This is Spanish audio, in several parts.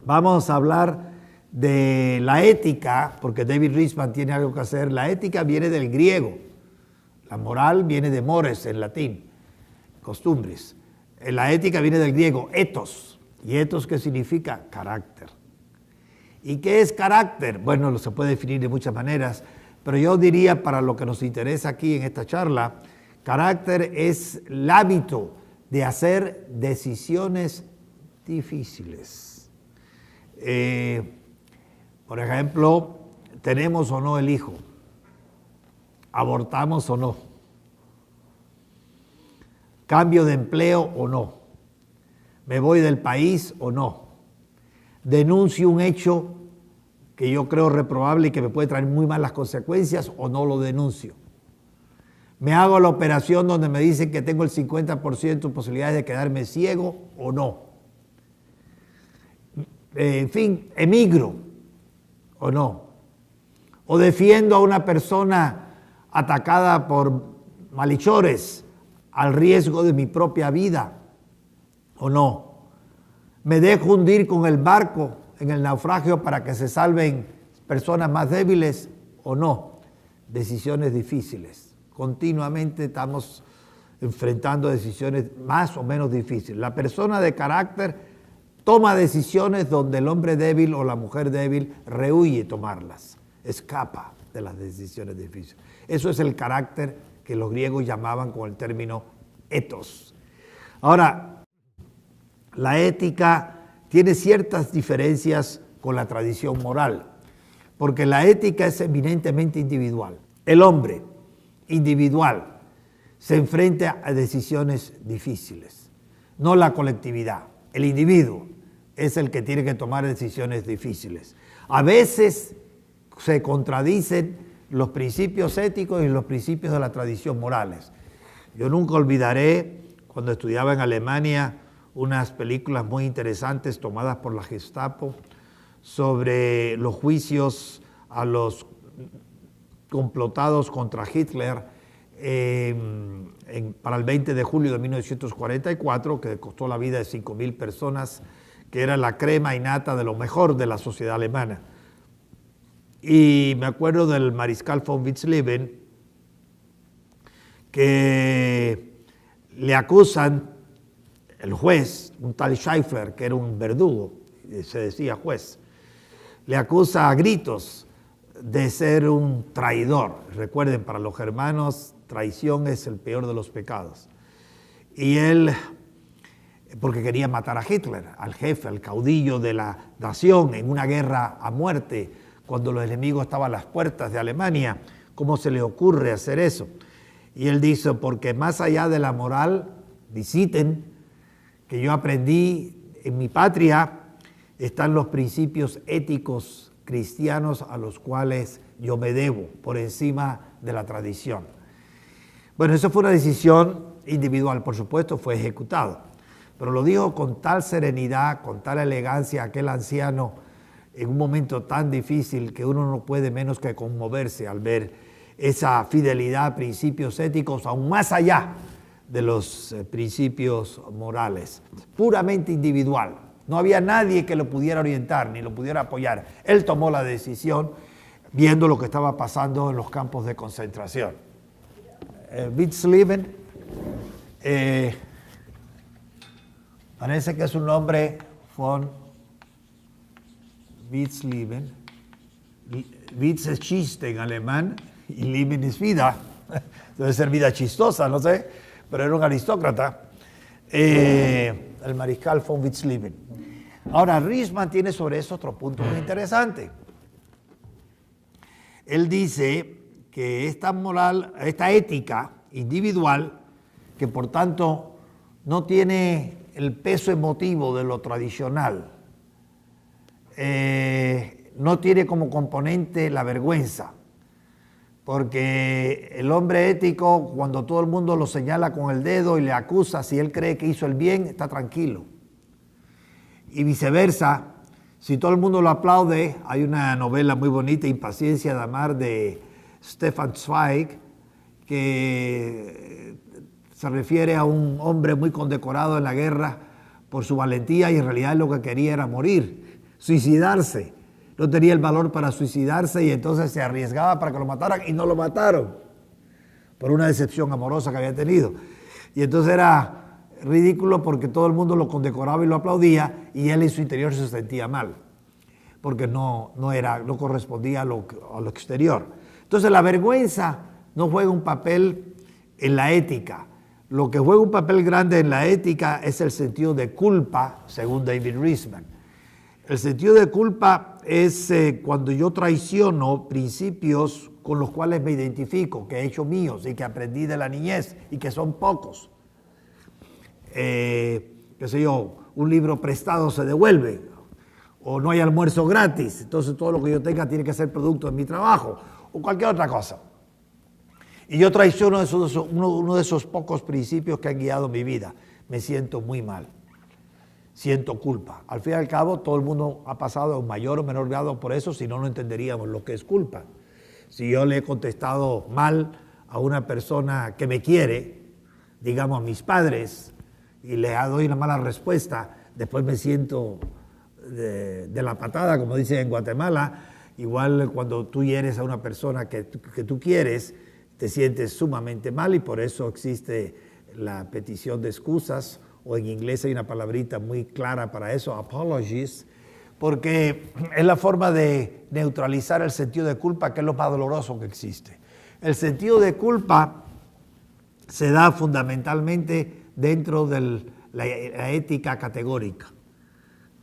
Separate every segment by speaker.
Speaker 1: Vamos a hablar de la ética, porque David Riesman tiene algo que hacer. La ética viene del griego. La moral viene de mores en latín, costumbres. La ética viene del griego, ethos. ¿Y ethos qué significa? Carácter. ¿Y qué es carácter? Bueno, se puede definir de muchas maneras, pero yo diría, para lo que nos interesa aquí en esta charla, carácter es el hábito de hacer decisiones difíciles. Por ejemplo, ¿tenemos o no el hijo? ¿Abortamos o no? ¿Cambio de empleo o no? ¿Me voy del país o no? ¿Denuncio un hecho que yo creo reprobable y que me puede traer muy malas consecuencias o no lo denuncio? ¿Me hago la operación donde me dicen que tengo el 50% de posibilidades de quedarme ciego o no? En fin, ¿emigro o no? ¿O defiendo a una persona atacada por malhechores al riesgo de mi propia vida o no? ¿Me dejo hundir con el barco en el naufragio para que se salven personas más débiles o no? Decisiones difíciles. Continuamente estamos enfrentando decisiones más o menos difíciles. La persona de carácter toma decisiones donde el hombre débil o la mujer débil rehúye tomarlas, escapa de las decisiones difíciles. Eso es el carácter que los griegos llamaban con el término ethos. Ahora, la ética tiene ciertas diferencias con la tradición moral, porque la ética es eminentemente individual. El hombre individual se enfrenta a decisiones difíciles, no la colectividad. El individuo es el que tiene que tomar decisiones difíciles. A veces se contradicen los principios éticos y los principios de la tradición morales. Yo nunca olvidaré cuando estudiaba en Alemania unas películas muy interesantes tomadas por la Gestapo sobre los juicios a los complotados contra Hitler para el 20 de julio de 1944, que costó la vida de 5.000 personas, que era la crema innata de lo mejor de la sociedad alemana. Y me acuerdo del mariscal von Witzleben, que le acusan, el juez, un tal Scheifler, que era un verdugo, se decía juez, le acusa a gritos de ser un traidor. Recuerden, para los germanos, traición es el peor de los pecados. Y él, porque quería matar a Hitler, al jefe, al caudillo de la nación, en una guerra a muerte, cuando los enemigos estaban a las puertas de Alemania. ¿Cómo se le ocurre hacer eso? Y él dice, porque más allá de la moral, visiten, que yo aprendí en mi patria, están los principios éticos cristianos a los cuales yo me debo, por encima de la tradición. Bueno, eso fue una decisión individual, por supuesto, fue ejecutado. Pero lo dijo con tal serenidad, con tal elegancia, aquel anciano, en un momento tan difícil que uno no puede menos que conmoverse al ver esa fidelidad a principios éticos, aún más allá de los principios morales, puramente individual. No había nadie que lo pudiera orientar ni lo pudiera apoyar. Él tomó la decisión viendo lo que estaba pasando en los campos de concentración. Witzleben, parece que es un nombre von Witzleben. Witz es chiste en alemán y Leben es vida. Debe ser vida chistosa, no sé, pero era un aristócrata. El mariscal von Witzleben. Ahora, Riesman tiene sobre eso otro punto muy interesante. Él dice que esta moral, esta ética individual, que por tanto no tiene el peso emotivo de lo tradicional, no tiene como componente la vergüenza, porque el hombre ético, cuando todo el mundo lo señala con el dedo y le acusa, si él cree que hizo el bien, está tranquilo. Y viceversa, si todo el mundo lo aplaude, hay una novela muy bonita, Impaciencia de amar, de Stefan Zweig, que se refiere a un hombre muy condecorado en la guerra por su valentía y en realidad lo que quería era morir, suicidarse. No tenía el valor para suicidarse y entonces se arriesgaba para que lo mataran y no lo mataron por una decepción amorosa que había tenido. Y entonces era ridículo porque todo el mundo lo condecoraba y lo aplaudía y él en su interior se sentía mal porque no correspondía a lo exterior. Entonces la vergüenza no juega un papel en la ética. Lo que juega un papel grande en la ética es el sentido de culpa, según David Riesman. El sentido de culpa es cuando yo traiciono principios con los cuales me identifico, que he hecho míos y que aprendí de la niñez y que son pocos. Qué sé yo, un libro prestado se devuelve o no hay almuerzo gratis, entonces todo lo que yo tenga tiene que ser producto de mi trabajo o cualquier otra cosa. Y yo traiciono uno de esos pocos principios que han guiado mi vida. Me siento muy mal. Siento culpa. Al fin y al cabo, todo el mundo ha pasado en mayor o menor grado por eso, si no, no entenderíamos lo que es culpa. Si yo le he contestado mal a una persona que me quiere, digamos a mis padres, y le doy una mala respuesta, después me siento de la patada, como dicen en Guatemala. Igual cuando tú hieres a una persona que tú quieres, te sientes sumamente mal y por eso existe la petición de excusas, o en inglés hay una palabrita muy clara para eso, apologies, porque es la forma de neutralizar el sentido de culpa, que es lo más doloroso que existe. El sentido de culpa se da fundamentalmente dentro de la ética categórica.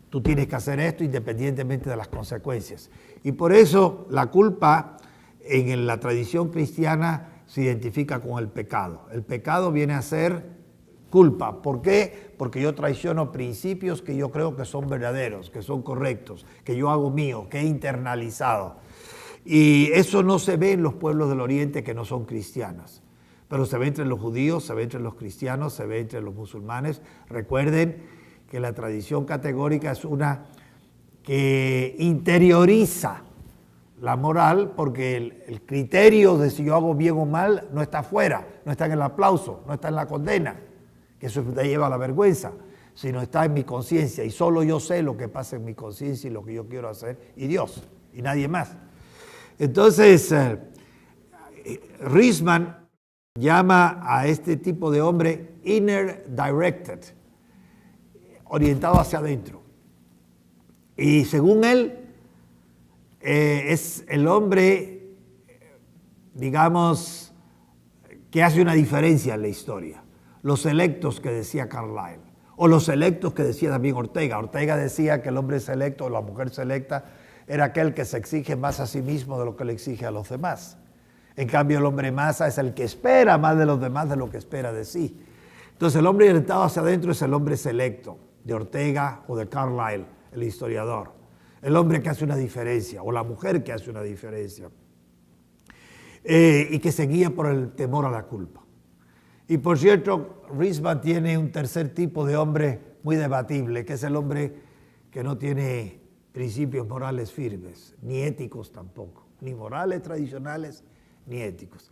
Speaker 1: Tú tienes que hacer esto independientemente de las consecuencias. Y por eso la culpa en la tradición cristiana se identifica con el pecado. El pecado viene a ser culpa. ¿Por qué? Porque yo traiciono principios que yo creo que son verdaderos, que son correctos, que yo hago mío, que he internalizado. Y eso no se ve en los pueblos del Oriente que no son cristianos, pero se ve entre los judíos, se ve entre los cristianos, se ve entre los musulmanes. Recuerden que la tradición categórica es una que interioriza la moral, porque el criterio de si yo hago bien o mal no está afuera, no está en el aplauso, no está en la condena, que eso te lleva a la vergüenza, sino está en mi conciencia y solo yo sé lo que pasa en mi conciencia y lo que yo quiero hacer y Dios y nadie más. Entonces, Riesman llama a este tipo de hombre inner directed, orientado hacia adentro. Y según él, es el hombre, digamos, que hace una diferencia en la historia. Los selectos que decía Carlyle, o los selectos que decía también Ortega. Ortega decía que el hombre selecto o la mujer selecta era aquel que se exige más a sí mismo de lo que le exige a los demás. En cambio, el hombre masa es el que espera más de los demás de lo que espera de sí. Entonces, el hombre orientado hacia adentro es el hombre selecto, de Ortega o de Carlyle, el historiador. El hombre que hace una diferencia, o la mujer que hace una diferencia, y que se guía por el temor a la culpa. Y por cierto, Riesman tiene un tercer tipo de hombre muy debatible, que es el hombre que no tiene principios morales firmes, ni éticos tampoco, ni morales tradicionales, ni éticos.